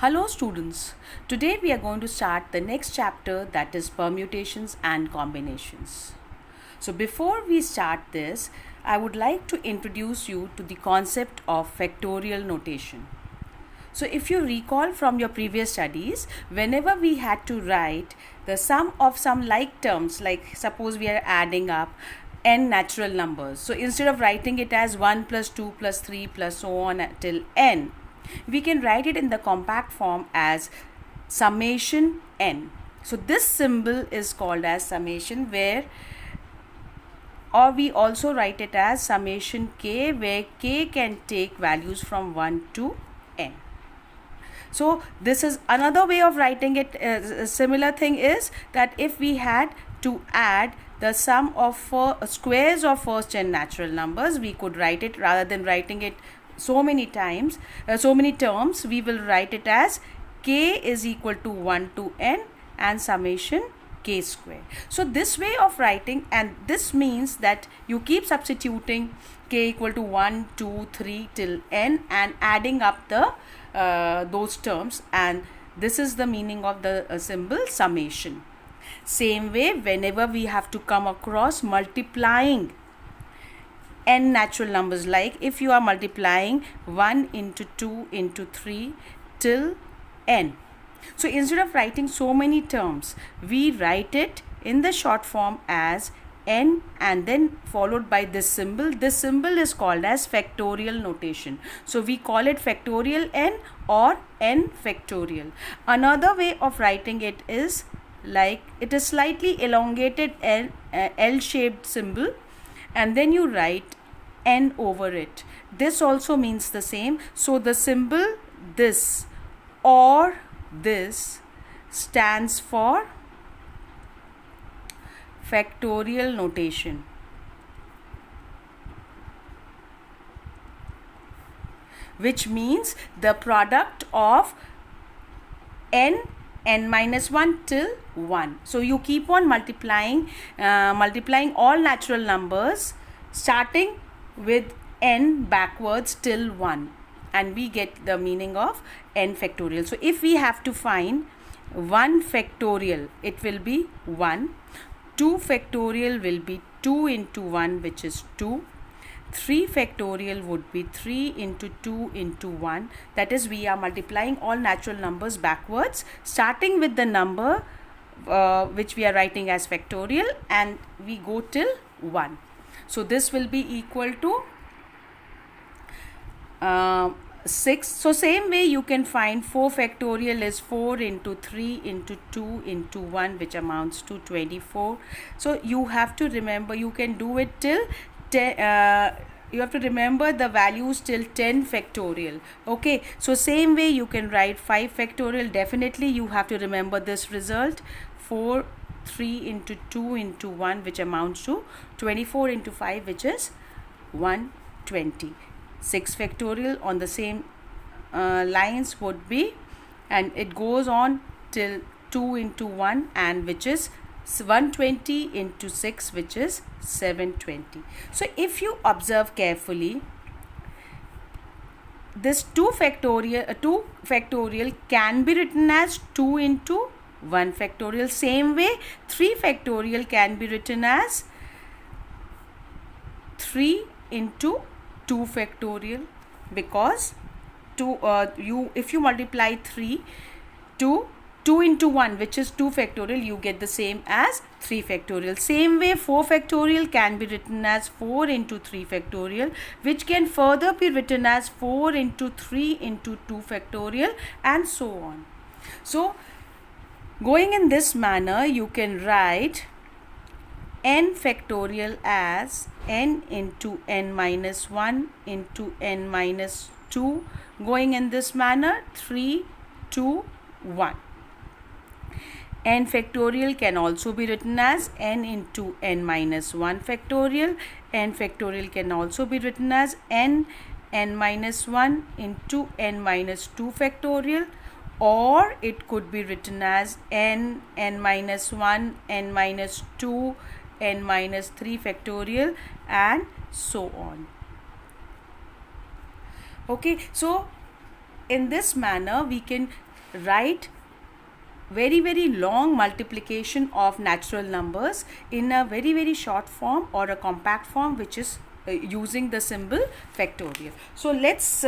Hello students, today we are going to start the next chapter, that is permutations and combinations. So before we start this, I would like to introduce you to the concept of factorial notation. So if you recall from your previous studies, whenever we had to write the sum of some like terms, like suppose we are adding up n natural numbers. So instead of writing it as 1 plus 2 plus 3 plus so on till n, we can write it in the compact form as summation n. So this symbol is called as summation, or we also write it as summation k, where k can take values from 1 to n. So this is another way of writing it. A similar thing is that if we had to add the sum of squares of first n natural numbers, we could write it, rather than writing it so many terms, we will write it as k is equal to 1 to n and summation k square. So this way of writing, and this means that you keep substituting k equal to 1, 2, 3 till n and adding up the those terms, and this is the meaning of the symbol summation. Same way, whenever we have to come across multiplying n natural numbers, like if you are multiplying 1 into 2 into 3 till n, so instead of writing so many terms, we write it in the short form as n and then followed by this symbol. This symbol is called as factorial notation. So we call it factorial n or n factorial. Another way of writing it is like it is slightly elongated L-shaped symbol, and then you write n over it. This also means the same. So the symbol this or this stands for factorial notation, which means the product of n minus 1 till 1. So you keep on multiplying all natural numbers starting with n backwards till 1, and we get the meaning of n factorial. So if we have to find 1 factorial, it will be 1. 2 factorial will be 2 into 1, which is 2. 3 factorial would be 3 into 2 into 1. That is, we are multiplying all natural numbers backwards, starting with the number which we are writing as factorial, and we go till 1. So this will be equal to 6. So same way you can find 4 factorial is 4 into 3 into 2 into 1, which amounts to 24. So you have to remember, you can do it till 10, you have to remember the values till 10 factorial. Okay, so same way you can write 5 factorial. Definitely you have to remember this result, 4 3 into 2 into 1, which amounts to 24 into 5, which is 120. 6 factorial on the same lines would be, and it goes on till 2 into 1, and which is 120 into 6, which is 720. So if you observe carefully, this 2 factorial can be written as 2 into 1 factorial. Same way 3 factorial can be written as 3 into 2 factorial, because if you multiply 3 to 2 into 1, which is 2 factorial, you get the same as 3 factorial. Same way 4 factorial can be written as 4 into 3 factorial, which can further be written as 4 into 3 into 2 factorial, and so on. So going in this manner, you can write n factorial as n into n minus 1 into n minus 2, going in this manner 3, 2, 1. n factorial can also be written as n into n minus 1 factorial. n factorial can also be written as n minus 1 into n minus 2 factorial, or it could be written as n minus 1, n minus 2, n minus 3 factorial, and so on. Okay, so in this manner we can write very long multiplication of natural numbers in a very short form or a compact form, which is using the symbol factorial. So let's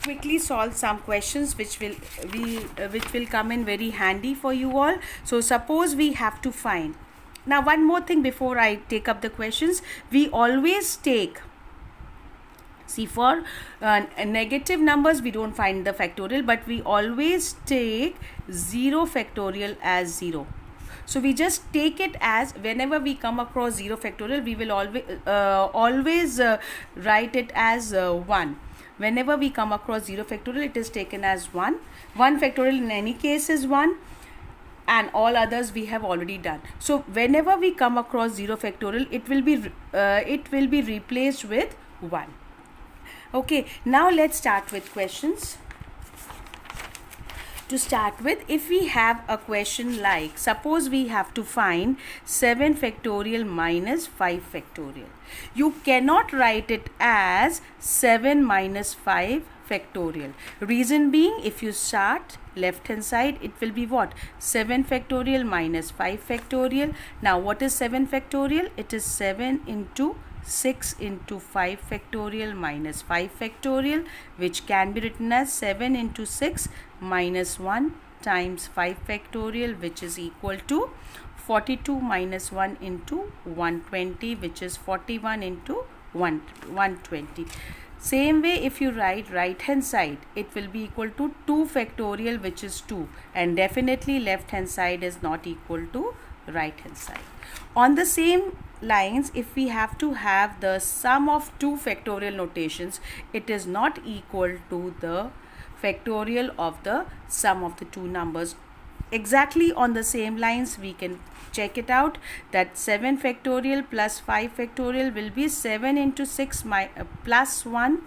quickly solve some questions which will come in very handy for you all. So suppose we have to find, now one more thing before I take up the questions, we always take, see, for negative numbers we don't find the factorial, but we always take 0 factorial as 0. So we just take it as, whenever we come across 0 factorial, we will always write it as 1. Whenever we come across 0 factorial, it is taken as 1. 1 factorial in any case is 1, and all others we have already done. So whenever we come across 0 factorial, it will be replaced with 1. Okay, now let's start with questions. To start with, if we have a question like, suppose we have to find 7 factorial minus 5 factorial. You cannot write it as 7 minus 5 factorial. Reason being, if you start left hand side, it will be what? 7 factorial minus 5 factorial. Now what is 7 factorial? It is 7 into 6 into 5 factorial minus 5 factorial, which can be written as 7 into 6 minus 1 times 5 factorial, which is equal to 42 minus 1 into 120, which is 41 into 120. Same way, if you write right hand side, it will be equal to 2 factorial, which is 2, and definitely left hand side is not equal to right hand side. On the same lines, if we have to have the sum of 2 factorial notations, it is not equal to the factorial of the sum of the two numbers. Exactly on the same lines, we can check it out, that 7 factorial plus 5 factorial will be 7 into 6 plus 1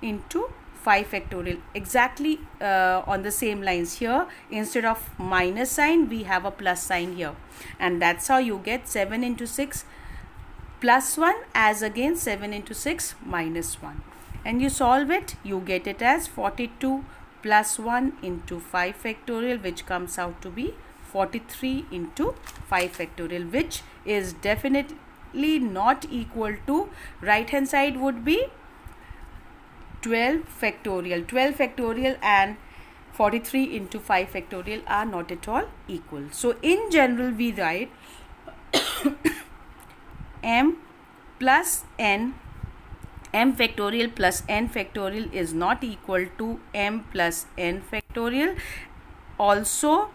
into 5 factorial. Exactly on the same lines here, instead of minus sign we have a plus sign here, and that's how you get 7 into 6 plus 1 as against 7 into 6 minus 1, and you solve it, you get it as 42 plus 1 into 5 factorial, which comes out to be 43 into 5 factorial, which is definitely not equal to, right hand side would be 12 factorial. 12 factorial and 43 into 5 factorial are not at all equal. So in general we write m plus n, m factorial plus n factorial is not equal to m plus n factorial. Also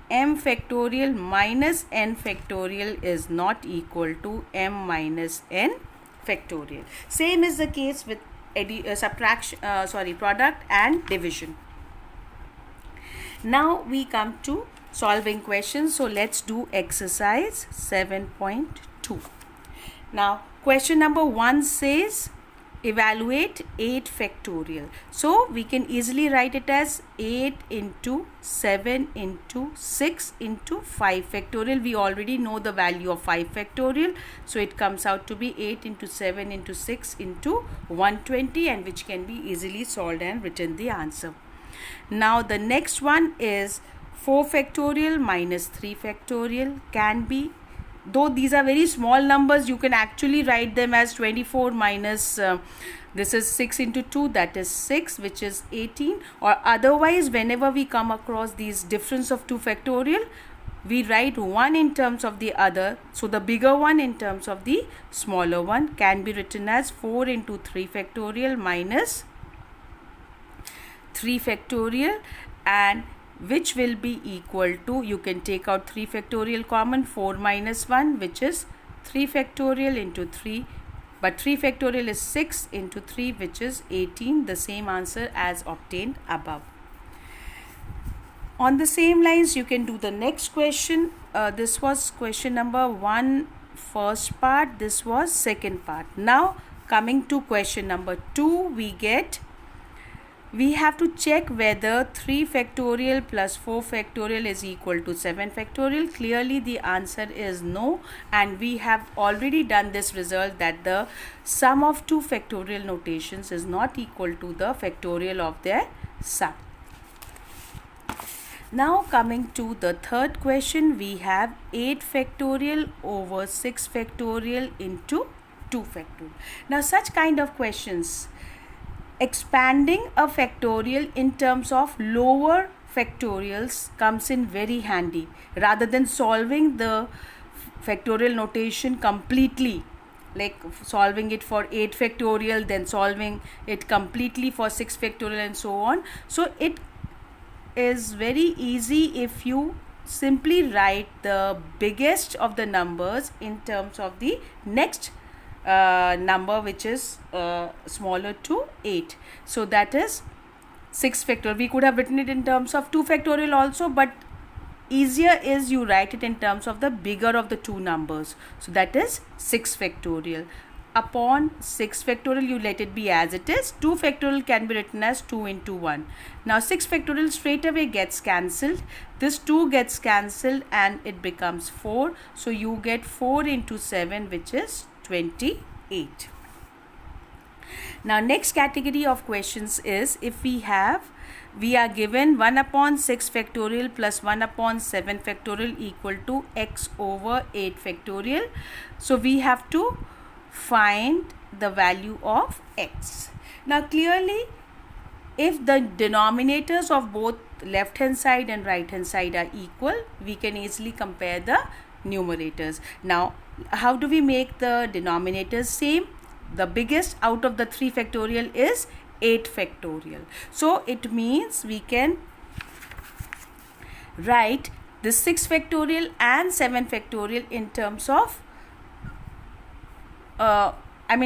m factorial minus n factorial is not equal to m minus n factorial. Same is the case with product and division. Now we come to solving questions. So let's do exercise 7.2. Now question number 1 says evaluate 8 factorial. So we can easily write it as 8 into 7 into 6 into 5 factorial. We already know the value of 5 factorial, so it comes out to be 8 into 7 into 6 into 120, and which can be easily solved and written the answer. Now the next one is 4 factorial minus 3 factorial. Can be, though these are very small numbers, you can actually write them as 24 minus this is 6 into 2, that is 6, which is 18. Or otherwise, whenever we come across these difference of 2 factorial, we write one in terms of the other. So the bigger one in terms of the smaller one can be written as 4 into 3 factorial minus 3 factorial, and which will be equal to, you can take out 3 factorial common, 4 minus 1, which is 3 factorial into 3, but 3 factorial is 6 into 3, which is 18, the same answer as obtained above. On the same lines, you can do the next question. This was question number 1 first part, this was second part. Now coming to question number 2, we have to check whether 3 factorial plus 4 factorial is equal to 7 factorial. Clearly the answer is no, and we have already done this result, that the sum of 2 factorial notations is not equal to the factorial of their sum. Now coming to the third question, we have 8 factorial over 6 factorial into 2 factorial. Now such kind of questions, expanding a factorial in terms of lower factorials comes in very handy rather than solving the factorial notation completely, like solving it for 8 factorial, then solving it completely for 6 factorial and so on. So it is very easy if you simply write the biggest of the numbers in terms of the next number, which is smaller to 8. So that is 6 factorial. We could have written it in terms of 2 factorial also, but easier is you write it in terms of the bigger of the two numbers. So that is 6 factorial. Upon 6 factorial, you let it be as it is. 2 factorial can be written as 2 into 1. Now 6 factorial straight away gets cancelled. This 2 gets cancelled and it becomes 4. So you get 4 into 7, which is 28. Now next category of questions is, if we are given 1 upon 6 factorial plus 1 upon 7 factorial equal to x over 8 factorial. So we have to find the value of x. Now clearly, if the denominators of both left hand side and right hand side are equal, we can easily compare the numerators. Now how do we make the denominators same? The biggest out of the 3 factorial is 8 factorial. So it means we can write the 6 factorial and 7 factorial in terms of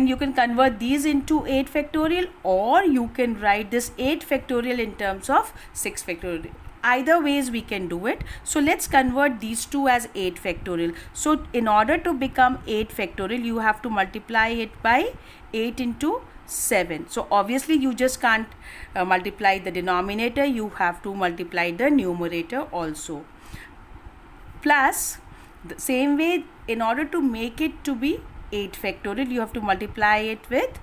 you can convert these into 8 factorial, or you can write this 8 factorial in terms of 6 factorial. Either ways we can do it. So let's convert these two as 8 factorial. So in order to become 8 factorial, you have to multiply it by 8 into 7. So obviously you just can't multiply the denominator, you have to multiply the numerator also. Plus the same way, in order to make it to be 8 factorial, you have to multiply it with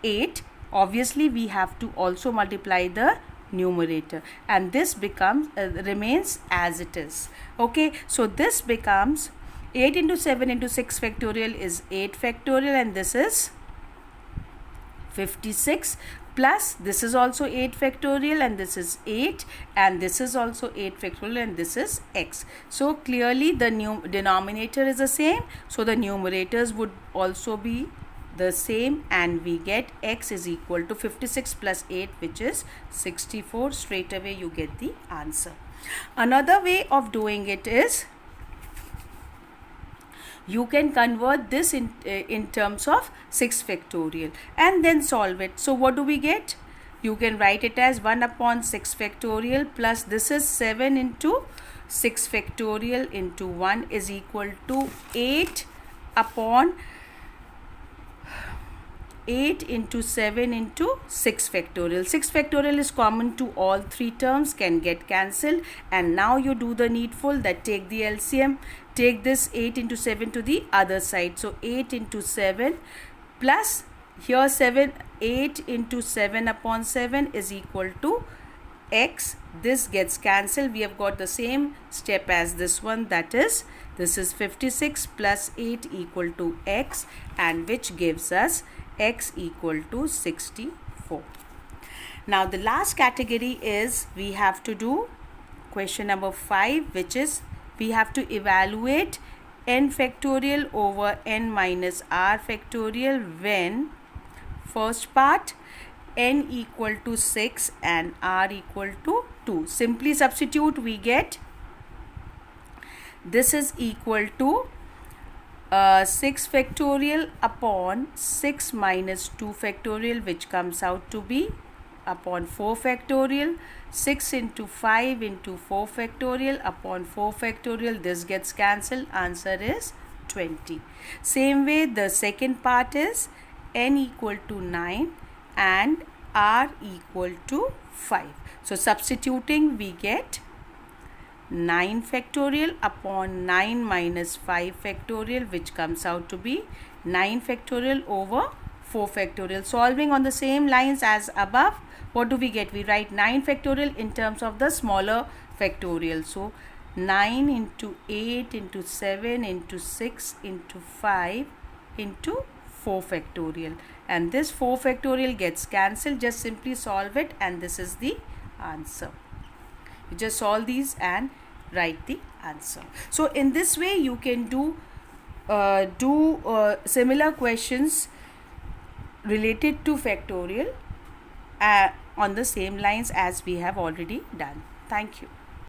8. Obviously we have to also multiply the numerator, and this becomes remains as it is. Okay, so this becomes 8 into 7 into 6 factorial is 8 factorial, and this is 56, plus this is also 8 factorial, and this is 8, and this is also 8 factorial, and this is x. So clearly the denominator is the same, so the numerators would also be the same, and we get x is equal to 56 plus 8, which is 64. Straight away you get the answer. Another way of doing it is, you can convert this in terms of 6 factorial and then solve it. So what do we get? You can write it as 1 upon 6 factorial plus this is 7 into 6 factorial into 1 is equal to 8 upon 8 into 7 into 6 factorial. 6 factorial is common to all three terms, can get cancelled, and now you do the needful, that take the LCM, take this 8 into 7 to the other side. So 8 into 7 plus here 7, 8 into 7 upon 7 is equal to x. This gets cancelled. We have got the same step as this one, that is this is 56 plus 8 equal to x, and which gives us x equal to 64. Now the last category is, we have to do question number 5, which is we have to evaluate n factorial over n minus r factorial when first part n equal to 6 and r equal to 2. Simply substitute, we get this is equal to 6 factorial upon 6 minus 2 factorial, which comes out to be upon 4 factorial. 6 into 5 into 4 factorial upon 4 factorial, this gets cancelled, answer is 20. Same way the second part is n equal to 9 and r equal to 5. So substituting, we get 9 factorial upon 9 minus 5 factorial, which comes out to be 9 factorial over 4 factorial. Solving on the same lines as above, what do we get? We write 9 factorial in terms of the smaller factorial. So 9 into 8 into 7 into 6 into 5 into 4 factorial, and this 4 factorial gets cancelled. Just simply solve it and this is the answer. You just solve these and write the answer. So in this way you can do similar questions related to factorial on the same lines as we have already done. Thank you.